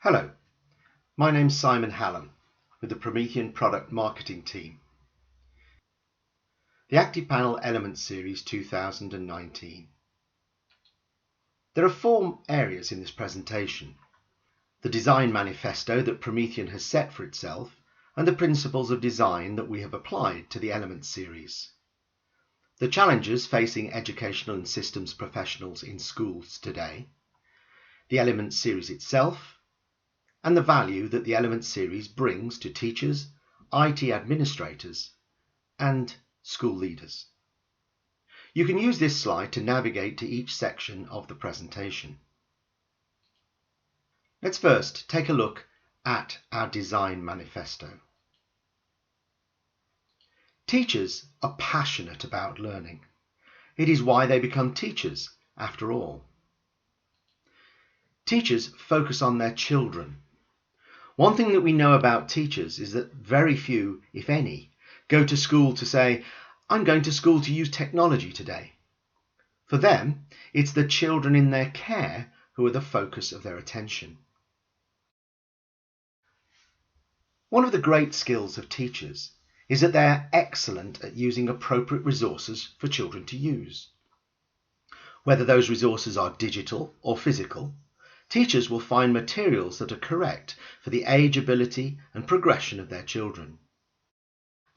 Hello, my name's Simon Hallam with the Promethean Product Marketing Team. The ActivPanel Elements Series 2019. There are 4 areas in this presentation: the design manifesto that Promethean has set for itself and the principles of design that we have applied to the Elements series, the challenges facing educational and systems professionals in schools today, the Elements series itself, and the value that the Elements series brings to teachers, IT administrators, and school leaders. You can use this slide to navigate to each section of the presentation. Let's first take a look at our design manifesto. Teachers are passionate about learning. It is why they become teachers, after all. Teachers focus on their children. One thing that we know about teachers is that very few, if any, go to school to say, "I'm going to school to use technology today." For them, it's the children in their care who are the focus of their attention. One of the great skills of teachers is that they are excellent at using appropriate resources for children to use. Whether those resources are digital or physical, teachers will find materials that are correct for the age, ability, and progression of their children.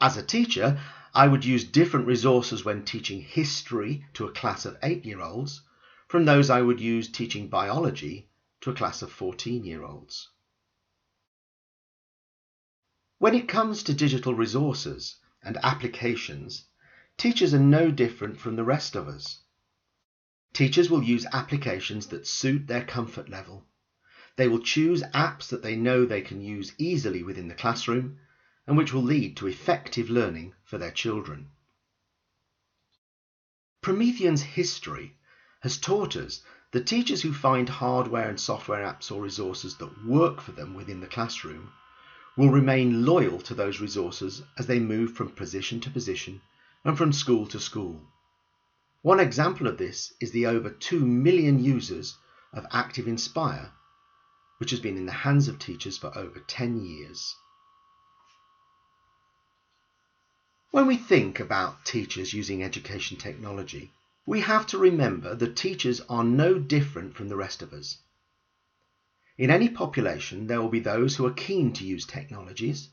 As a teacher, I would use different resources when teaching history to a class of 8-year-olds from those I would use teaching biology to a class of 14-year-olds. When it comes to digital resources and applications, teachers are no different from the rest of us. Teachers will use applications that suit their comfort level. They will choose apps that they know they can use easily within the classroom and which will lead to effective learning for their children. Promethean's history has taught us that teachers who find hardware and software apps or resources that work for them within the classroom will remain loyal to those resources as they move from position to position and from school to school. One example of this is the over 2 million users of ActivInspire, which has been in the hands of teachers for over 10 years. When we think about teachers using education technology, we have to remember that teachers are no different from the rest of us. In any population, there will be those who are keen to use technologies,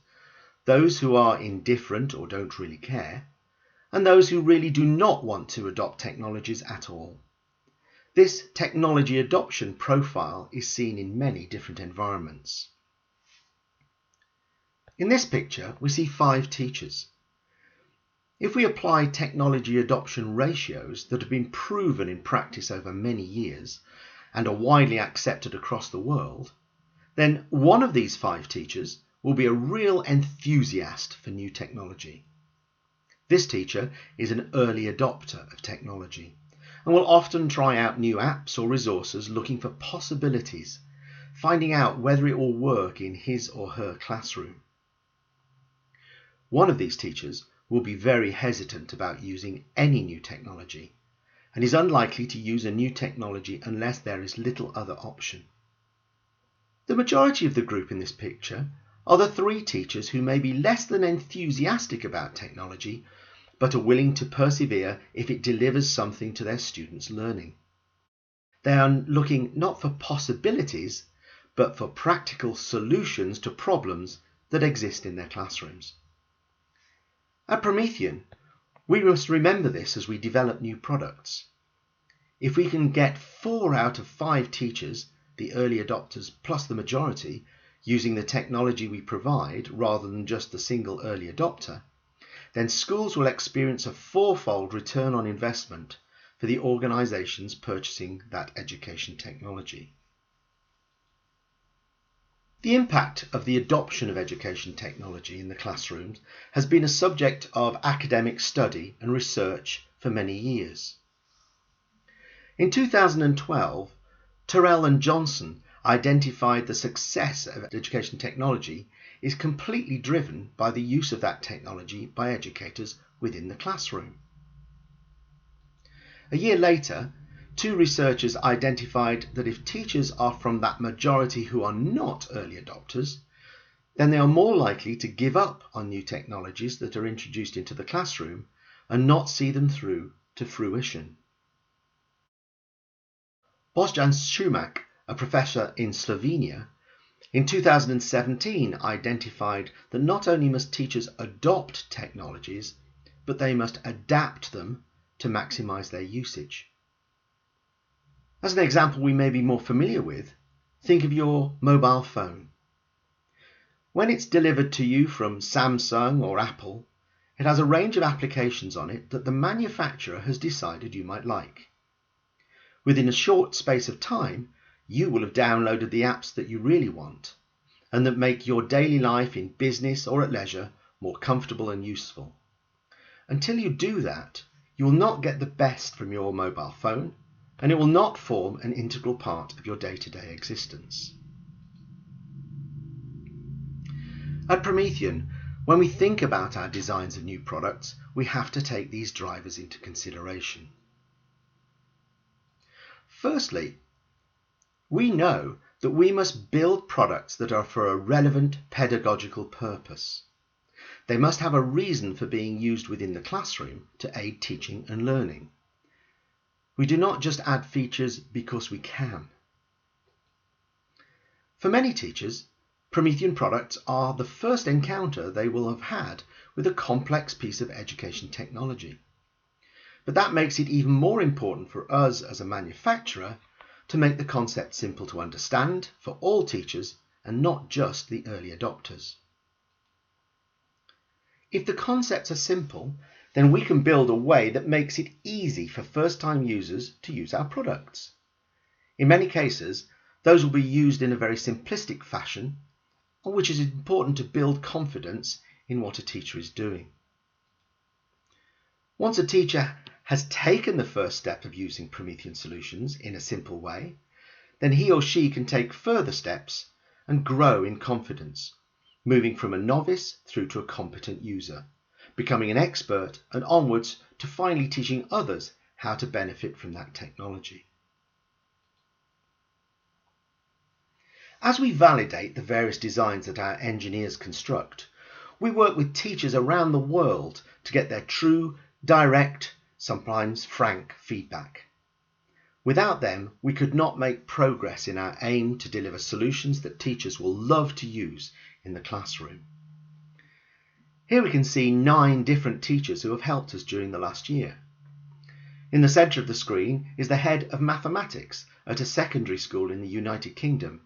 those who are indifferent or don't really care, and those who really do not want to adopt technologies at all. This technology adoption profile is seen in many different environments. In this picture, we see 5 teachers. If we apply technology adoption ratios that have been proven in practice over many years and are widely accepted across the world, then one of these 5 teachers will be a real enthusiast for new technology. This teacher is an early adopter of technology and will often try out new apps or resources looking for possibilities, finding out whether it will work in his or her classroom. One of these teachers will be very hesitant about using any new technology and is unlikely to use a new technology unless there is little other option. The majority of the group in this picture are the 3 teachers who may be less than enthusiastic about technology but are willing to persevere if it delivers something to their students' learning. They are looking not for possibilities but for practical solutions to problems that exist in their classrooms. At Promethean, we must remember this as we develop new products. If we can get 4 out of 5 teachers, the early adopters plus the majority, using the technology we provide rather than just the single early adopter, then schools will experience a 4-fold return on investment for the organisations purchasing that education technology. The impact of the adoption of education technology in the classrooms has been a subject of academic study and research for many years. In 2012, Terrell and Johnson identified the success of education technology is completely driven by the use of that technology by educators within the classroom. A year later, two researchers identified that if teachers are from that majority who are not early adopters, then they are more likely to give up on new technologies that are introduced into the classroom and not see them through to fruition. Božidar Šumak, a professor in Slovenia, in 2017 identified that not only must teachers adopt technologies, but they must adapt them to maximize their usage. As an example we may be more familiar with, think of your mobile phone. When it's delivered to you from Samsung or Apple, it has a range of applications on it that the manufacturer has decided you might like. Within a short space of time, you will have downloaded the apps that you really want and that make your daily life in business or at leisure more comfortable and useful. Until you do that, you will not get the best from your mobile phone, and it will not form an integral part of your day-to-day existence. At Promethean, when we think about our designs of new products, we have to take these drivers into consideration. Firstly, we know that we must build products that are for a relevant pedagogical purpose. They must have a reason for being used within the classroom to aid teaching and learning. We do not just add features because we can. For many teachers, Promethean products are the first encounter they will have had with a complex piece of education technology. But that makes it even more important for us as a manufacturer to make the concept simple to understand for all teachers and not just the early adopters. If the concepts are simple, then we can build a way that makes it easy for first-time users to use our products. In many cases, those will be used in a very simplistic fashion, which is important to build confidence in what a teacher is doing. Once a teacher has taken the first step of using Promethean solutions in a simple way, then he or she can take further steps and grow in confidence, moving from a novice through to a competent user, becoming an expert and onwards to finally teaching others how to benefit from that technology. As we validate the various designs that our engineers construct, we work with teachers around the world to get their true, direct, sometimes frank feedback. Without them, we could not make progress in our aim to deliver solutions that teachers will love to use in the classroom. Here we can see 9 different teachers who have helped us during the last year. In the centre of the screen is the head of mathematics at a secondary school in the United Kingdom.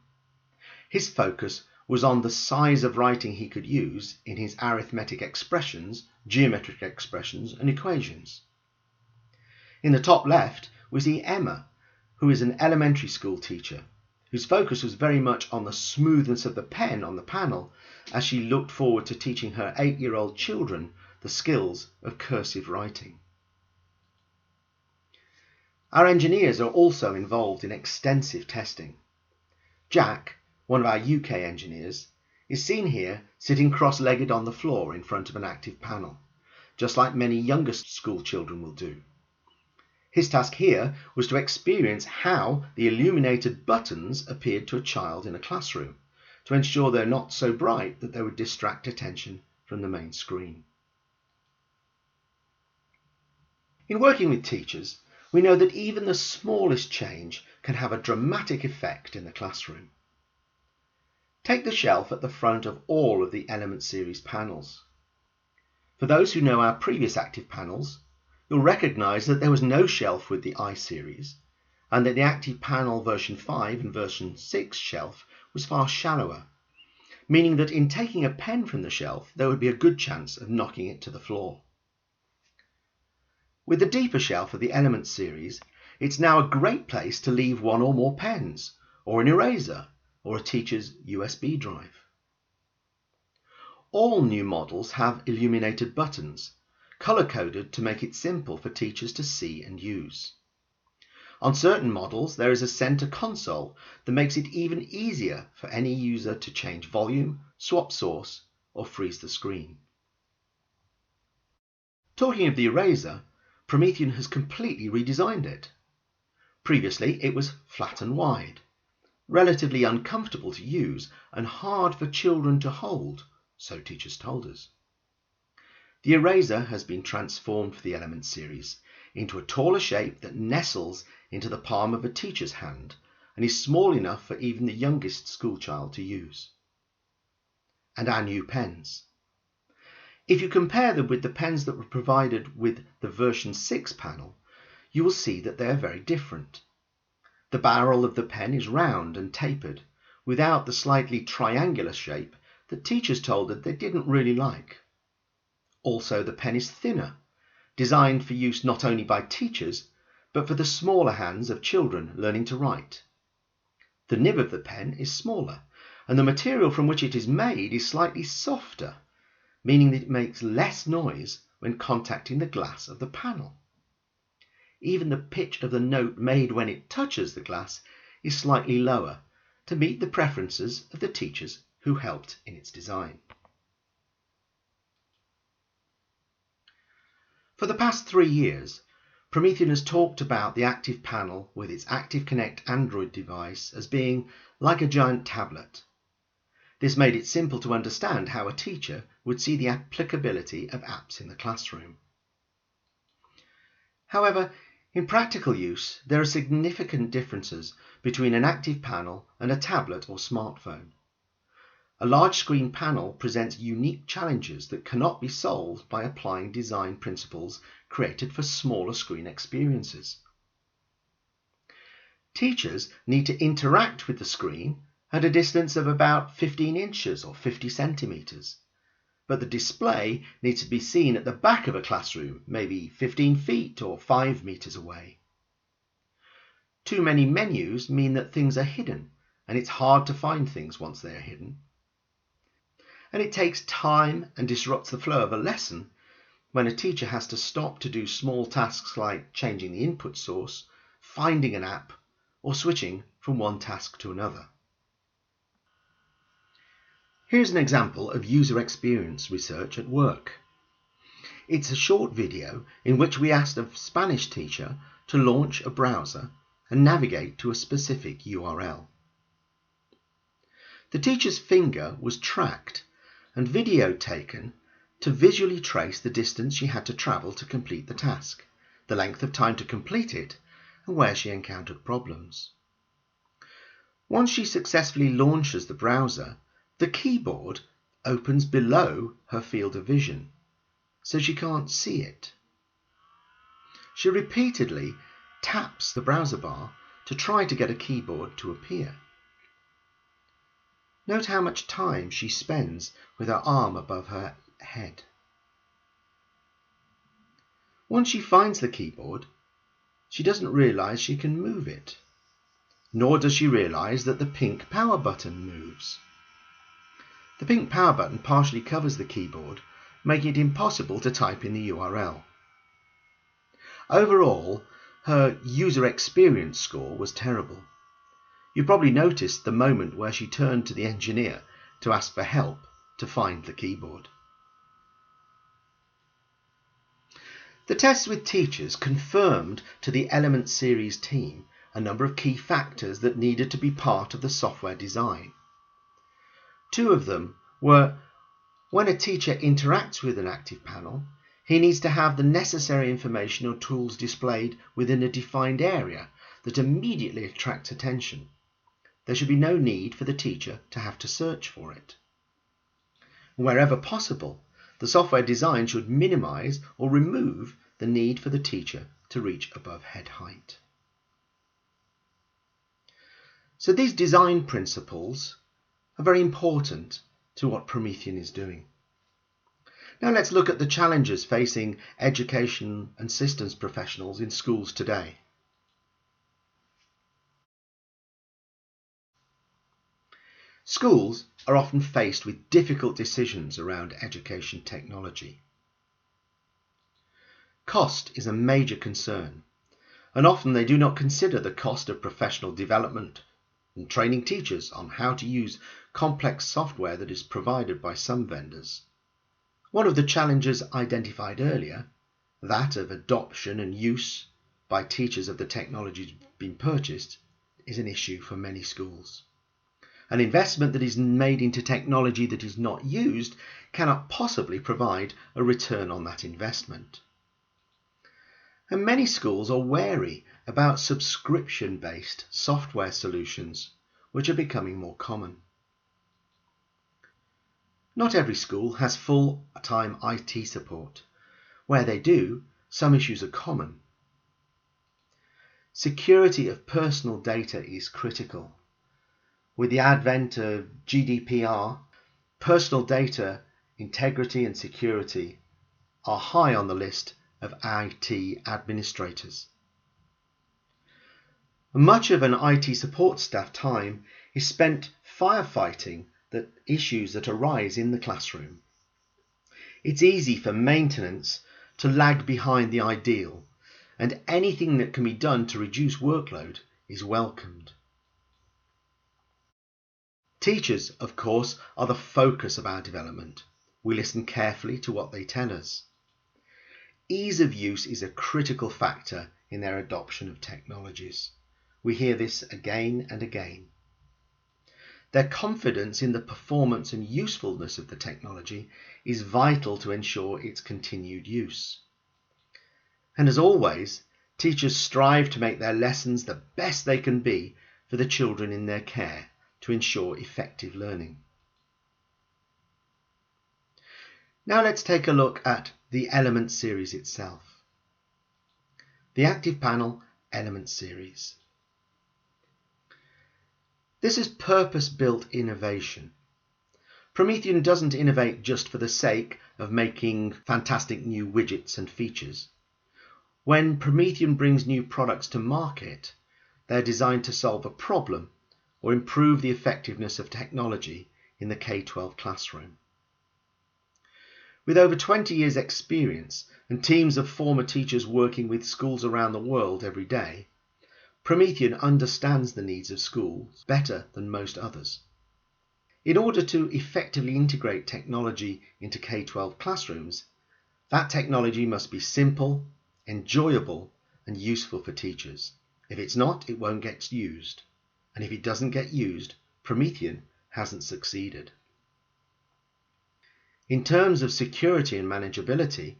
His focus was on the size of writing he could use in his arithmetic expressions, geometric expressions and equations. In the top left, we see Emma, who is an elementary school teacher, whose focus was very much on the smoothness of the pen on the panel as she looked forward to teaching her 8-year-old children the skills of cursive writing. Our engineers are also involved in extensive testing. Jack, one of our UK engineers, is seen here sitting cross-legged on the floor in front of an ActivPanel, just like many younger school children will do. His task here was to experience how the illuminated buttons appeared to a child in a classroom, to ensure they're not so bright that they would distract attention from the main screen. In working with teachers, we know that even the smallest change can have a dramatic effect in the classroom. Take the shelf at the front of all of the Element series panels. For those who know our previous ActivPanels, you'll recognise that there was no shelf with the I-series, and that the ActivPanel version 5 and version 6 shelf was far shallower, meaning that in taking a pen from the shelf there would be a good chance of knocking it to the floor. With the deeper shelf of the Element series, it's now a great place to leave one or more pens, or an eraser, or a teacher's USB drive. All new models have illuminated buttons, colour-coded to make it simple for teachers to see and use. On certain models, there is a centre console that makes it even easier for any user to change volume, swap source, or freeze the screen. Talking of the eraser, Promethean has completely redesigned it. Previously it was flat and wide, relatively uncomfortable to use and hard for children to hold, so teachers told us. The eraser has been transformed for the Element series into a taller shape that nestles into the palm of a teacher's hand and is small enough for even the youngest schoolchild to use. And our new pens. If you compare them with the pens that were provided with the version 6 panel, you will see that they are very different. The barrel of the pen is round and tapered, without the slightly triangular shape that teachers told us they didn't really like. Also, the pen is thinner, designed for use not only by teachers, but for the smaller hands of children learning to write. The nib of the pen is smaller, and the material from which it is made is slightly softer, meaning that it makes less noise when contacting the glass of the panel. Even the pitch of the note made when it touches the glass is slightly lower, to meet the preferences of the teachers who helped in its design. For the past 3 years, Promethean has talked about the ActivPanel with its ActiveConnect Android device as being like a giant tablet. This made it simple to understand how a teacher would see the applicability of apps in the classroom. However, in practical use, there are significant differences between an ActivPanel and a tablet or smartphone. A large screen panel presents unique challenges that cannot be solved by applying design principles created for smaller screen experiences. Teachers need to interact with the screen at a distance of about 15 inches or 50 centimeters, but the display needs to be seen at the back of a classroom, maybe 15 feet or 5 meters away. Too many menus mean that things are hidden, and it's hard to find things once they are hidden. And it takes time and disrupts the flow of a lesson when a teacher has to stop to do small tasks like changing the input source, finding an app, or switching from one task to another. Here's an example of user experience research at work. It's a short video in which we asked a Spanish teacher to launch a browser and navigate to a specific URL. The teacher's finger was tracked and video taken to visually trace the distance she had to travel to complete the task, the length of time to complete it, and where she encountered problems. Once she successfully launches the browser, the keyboard opens below her field of vision, so she can't see it. She repeatedly taps the browser bar to try to get a keyboard to appear. Note how much time she spends with her arm above her head. Once she finds the keyboard, she doesn't realize she can move it, nor does she realize that the pink power button moves. The pink power button partially covers the keyboard, making it impossible to type in the URL. Overall, her user experience score was terrible. You probably noticed the moment where she turned to the engineer to ask for help to find the keyboard. The tests with teachers confirmed to the Element series team a number of key factors that needed to be part of the software design. 2 of them were: when a teacher interacts with an ActivPanel, he needs to have the necessary information or tools displayed within a defined area that immediately attracts attention. There should be no need for the teacher to have to search for it. Wherever possible, the software design should minimize or remove the need for the teacher to reach above head height. So these design principles are very important to what Promethean is doing. Now let's look at the challenges facing education and systems professionals in schools today. Schools are often faced with difficult decisions around education technology. Cost is a major concern, and often they do not consider the cost of professional development and training teachers on how to use complex software that is provided by some vendors. One of the challenges identified earlier, that of adoption and use, by teachers of the technology being purchased is an issue for many schools. An investment that is made into technology that is not used cannot possibly provide a return on that investment. And many schools are wary about subscription-based software solutions, which are becoming more common. Not every school has full-time IT support. Where they do, some issues are common. Security of personal data is critical. With the advent of GDPR, personal data integrity and security are high on the list of IT administrators. Much of an IT support staff time is spent firefighting the issues that arise in the classroom. It's easy for maintenance to lag behind the ideal, and anything that can be done to reduce workload is welcomed. Teachers, of course, are the focus of our development. We listen carefully to what they tell us. Ease of use is a critical factor in their adoption of technologies. We hear this again and again. Their confidence in the performance and usefulness of the technology is vital to ensure its continued use. And as always, teachers strive to make their lessons the best they can be for the children in their care to ensure effective learning. Now let's take a look at the Element series itself. The ActivPanel Element series. This is purpose-built innovation. Promethean doesn't innovate just for the sake of making fantastic new widgets and features. When Promethean brings new products to market, they're designed to solve a problem or improve the effectiveness of technology in the K-12 classroom. With over 20 years' experience and teams of former teachers working with schools around the world every day, Promethean understands the needs of schools better than most others. In order to effectively integrate technology into K-12 classrooms, that technology must be simple, enjoyable, and useful for teachers. If it's not, it won't get used. And if it doesn't get used, Promethean hasn't succeeded. In terms of security and manageability,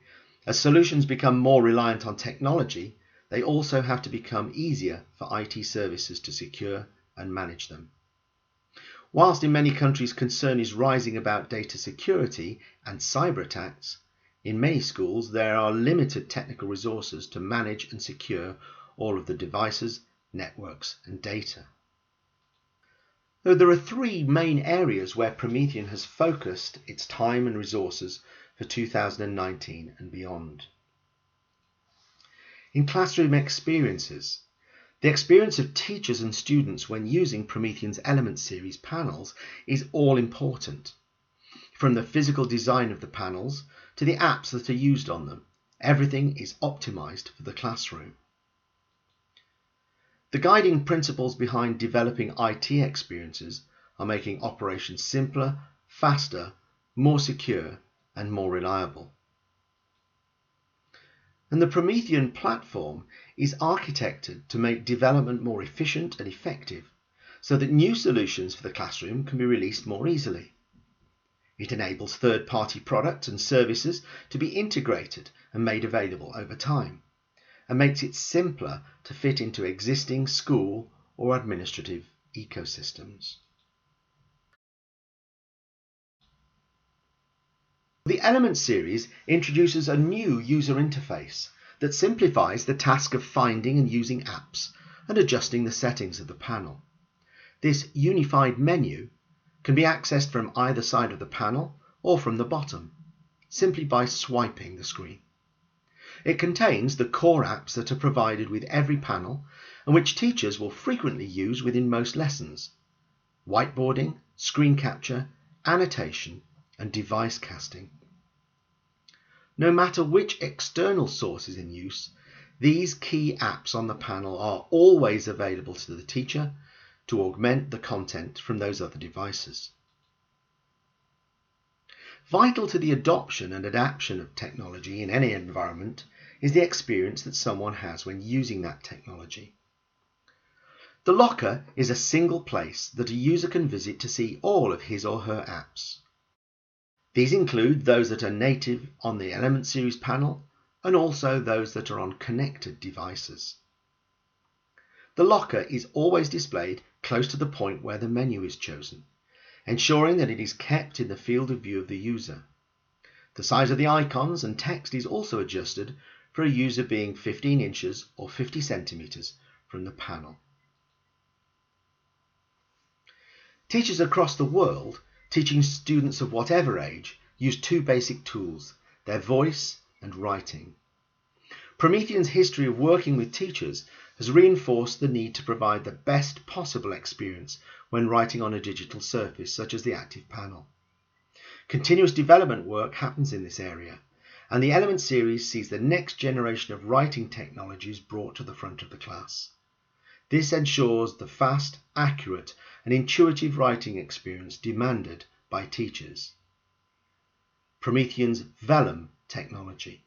as solutions become more reliant on technology, they also have to become easier for IT services to secure and manage them. Whilst in many countries concern is rising about data security and cyber attacks, in many schools there are limited technical resources to manage and secure all of the devices, networks and data. There are three main areas where Promethean has focused its time and resources for 2019 and beyond. In classroom experiences, the experience of teachers and students when using Promethean's Element series panels is all important. From the physical design of the panels to the apps that are used on them, everything is optimized for the classroom. The guiding principles behind developing IT experiences are making operations simpler, faster, more secure, and more reliable. And the Promethean platform is architected to make development more efficient and effective, so that new solutions for the classroom can be released more easily. It enables third-party products and services to be integrated and made available over time, and makes it simpler to fit into existing school or administrative ecosystems. The Element series introduces a new user interface that simplifies the task of finding and using apps and adjusting the settings of the panel. This unified menu can be accessed from either side of the panel or from the bottom, simply by swiping the screen. It contains the core apps that are provided with every panel and which teachers will frequently use within most lessons: whiteboarding, screen capture, annotation, and device casting. No matter which external source is in use, these key apps on the panel are always available to the teacher to augment the content from those other devices. Vital to the adoption and adaptation of technology in any environment is the experience that someone has when using that technology. The locker is a single place that a user can visit to see all of his or her apps. These include those that are native on the Element Series panel and also those that are on connected devices. The locker is always displayed close to the point where the menu is chosen, ensuring that it is kept in the field of view of the user. The size of the icons and text is also adjusted for a user being 15 inches or 50 centimeters from the panel. Teachers across the world, teaching students of whatever age, use two basic tools, their voice and writing. Promethean's history of working with teachers has reinforced the need to provide the best possible experience when writing on a digital surface such as the ActivPanel. Continuous development work happens in this area, and the Element series sees the next generation of writing technologies brought to the front of the class. This ensures the fast, accurate, and intuitive writing experience demanded by teachers. Promethean's Vellum technology.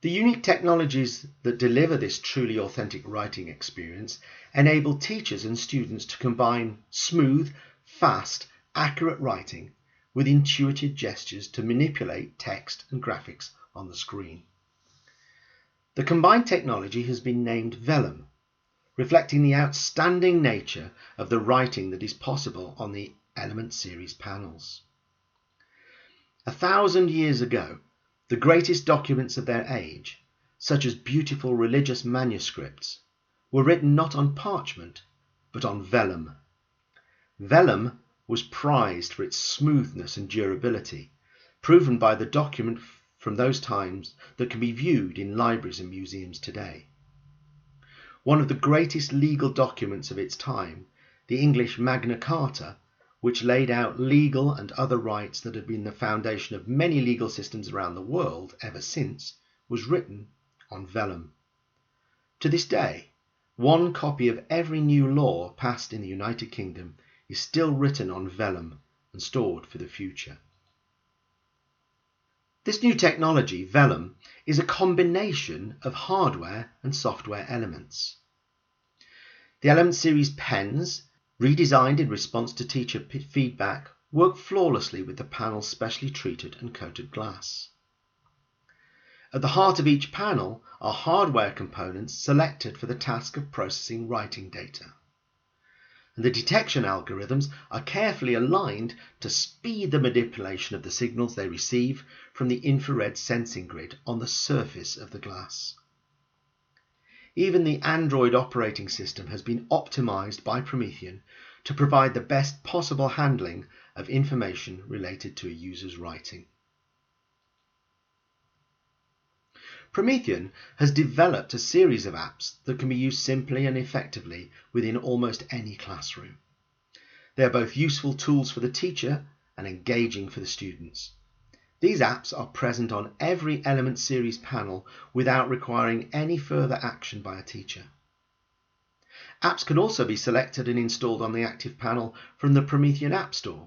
The unique technologies that deliver this truly authentic writing experience enable teachers and students to combine smooth, fast, accurate writing with intuitive gestures to manipulate text and graphics on the screen. The combined technology has been named Vellum, reflecting the outstanding nature of the writing that is possible on the Element series panels. 1,000 years ago, the greatest documents of their age, such as beautiful religious manuscripts, were written not on parchment, but on vellum. Vellum was prized for its smoothness and durability, proven by the document from those times that can be viewed in libraries and museums today. One of the greatest legal documents of its time, the English Magna Carta, which laid out legal and other rights that have been the foundation of many legal systems around the world ever since, was written on vellum. To this day, one copy of every new law passed in the United Kingdom is still written on vellum and stored for the future. This new technology, vellum, is a combination of hardware and software elements. The Element series pens, redesigned in response to teacher feedback, work flawlessly with the panel's specially treated and coated glass. At the heart of each panel are hardware components selected for the task of processing writing data. And the detection algorithms are carefully aligned to speed the manipulation of the signals they receive from the infrared sensing grid on the surface of the glass. Even the Android operating system has been optimized by Promethean to provide the best possible handling of information related to a user's writing. Promethean has developed a series of apps that can be used simply and effectively within almost any classroom. They are both useful tools for the teacher and engaging for the students. These apps are present on every Element series panel without requiring any further action by a teacher. Apps can also be selected and installed on the ActivPanel from the Promethean App Store,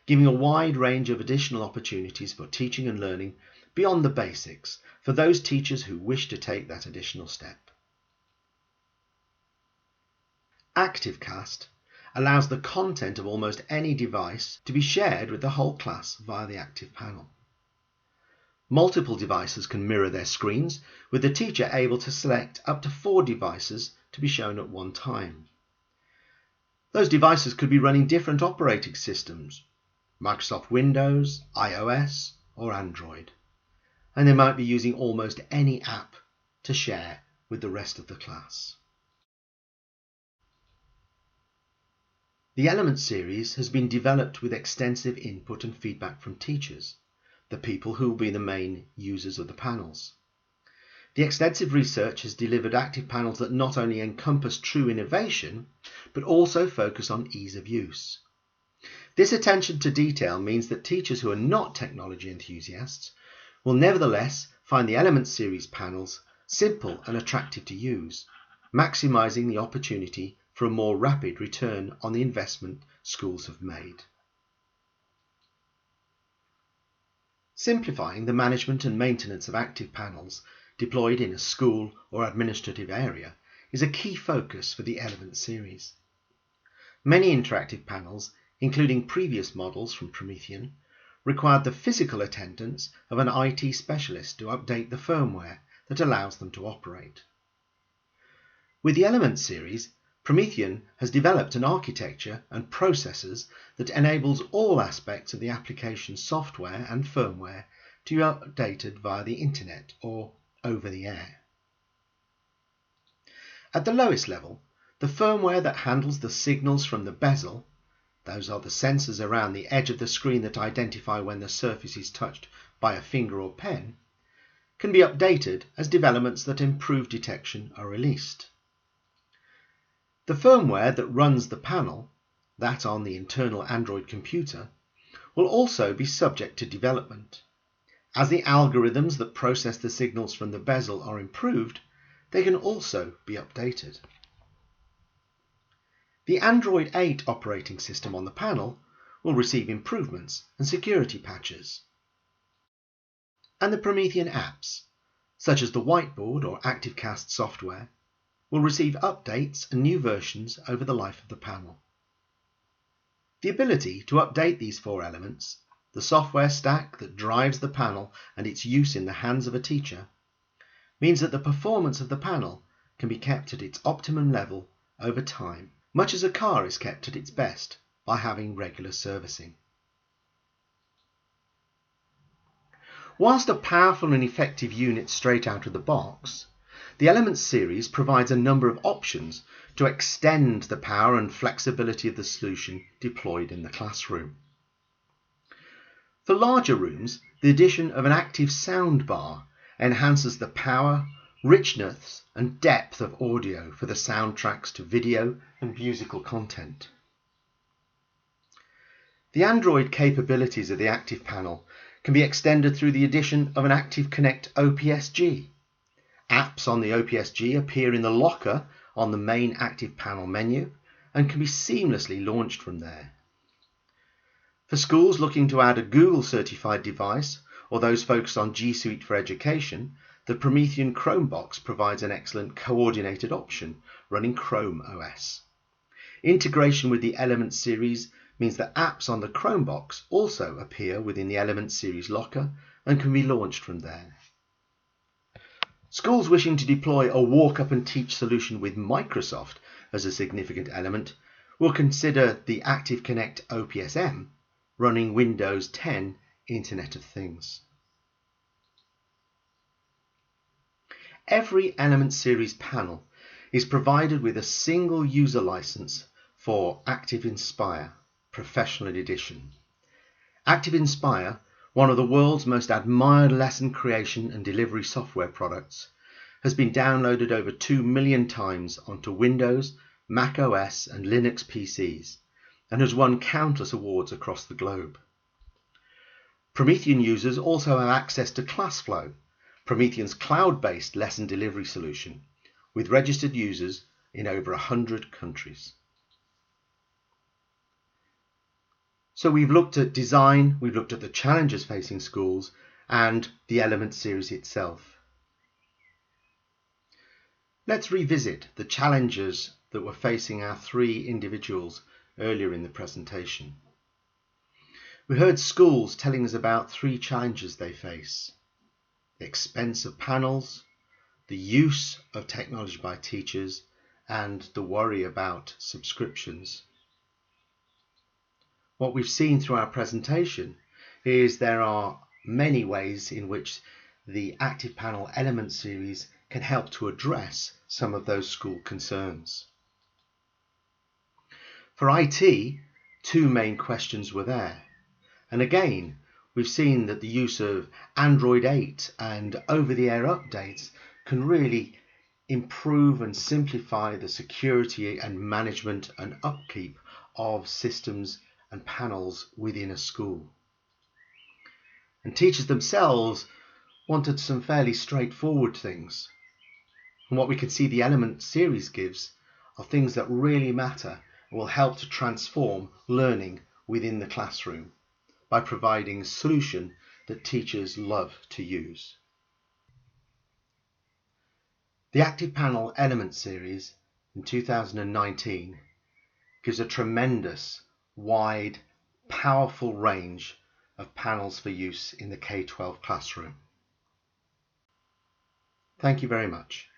giving a wide range of additional opportunities for teaching and learning beyond the basics for those teachers who wish to take that additional step. ActiveCast allows the content of almost any device to be shared with the whole class via the ActivPanel. Multiple devices can mirror their screens, with the teacher able to select up to 4 devices to be shown at one time. Those devices could be running different operating systems, Microsoft Windows, iOS, or Android, and they might be using almost any app to share with the rest of the class. The Element series has been developed with extensive input and feedback from teachers, the people who will be the main users of the panels. The extensive research has delivered ActivPanels that not only encompass true innovation, but also focus on ease of use. This attention to detail means that teachers who are not technology enthusiasts will nevertheless find the Element series panels simple and attractive to use, maximizing the opportunity for a more rapid return on the investment schools have made. Simplifying the management and maintenance of active panels deployed in a school or administrative area is a key focus for the Element series. Many interactive panels, including previous models from Promethean, required the physical attendance of an IT specialist to update the firmware that allows them to operate. With the Element series, Promethean has developed an architecture and processors that enables all aspects of the application's software and firmware to be updated via the internet or over the air. At the lowest level, the firmware that handles the signals from the bezel, those are the sensors around the edge of the screen that identify when the surface is touched by a finger or pen, can be updated as developments that improve detection are released. The firmware that runs the panel, that on the internal Android computer, will also be subject to development. As the algorithms that process the signals from the bezel are improved, they can also be updated. The Android 8 operating system on the panel will receive improvements and security patches. And the Promethean apps, such as the Whiteboard or ActivCast software, will receive updates and new versions over the life of the panel. The ability to update these four elements, the software stack that drives the panel and its use in the hands of a teacher, means that the performance of the panel can be kept at its optimum level over time, much as a car is kept at its best by having regular servicing. Whilst a powerful and effective unit straight out of the box, the Element series provides a number of options to extend the power and flexibility of the solution deployed in the classroom. For larger rooms, the addition of an active soundbar enhances the power, richness and depth of audio for the soundtracks to video and musical content. The Android capabilities of the ActivPanel can be extended through the addition of an ActiveConnect OPSG. Apps on the OPSG appear in the locker on the main ActivPanel menu and can be seamlessly launched from there. For schools looking to add a Google certified device or those focused on G Suite for education, the Promethean Chromebox provides an excellent coordinated option running Chrome OS. Integration with the Element series means that apps on the Chromebox also appear within the Element series locker and can be launched from there. Schools wishing to deploy a walk-up and teach solution with Microsoft as a significant element will consider the ActiveConnect OPSM running Windows 10 Internet of Things. Every Element series panel is provided with a single user license for ActiveInspire Professional Edition. ActiveInspire, one of the world's most admired lesson creation and delivery software products, has been downloaded over 2 million times onto Windows, Mac OS and Linux PCs and has won countless awards across the globe. Promethean users also have access to ClassFlow, Promethean's cloud-based lesson delivery solution, with registered users in over 100 countries. So we've looked at design, we've looked at the challenges facing schools, and the Element series itself. Let's revisit the challenges that were facing our three individuals earlier in the presentation. We heard schools telling us about three challenges they face: the expense of panels, the use of technology by teachers, and the worry about subscriptions. What we've seen through our presentation is there are many ways in which the ActivPanel Element series can help to address some of those school concerns. For IT, two main questions were there. And again, we've seen that the use of Android 8 and over-the-air updates can really improve and simplify the security and management and upkeep of systems and panels within a school. And teachers themselves wanted some fairly straightforward things. And what we can see the Element series gives are things that really matter and will help to transform learning within the classroom by providing a solution that teachers love to use. The ActivPanel Element series in 2019 gives a tremendous, wide, powerful range of panels for use in the K-12 classroom. Thank you very much.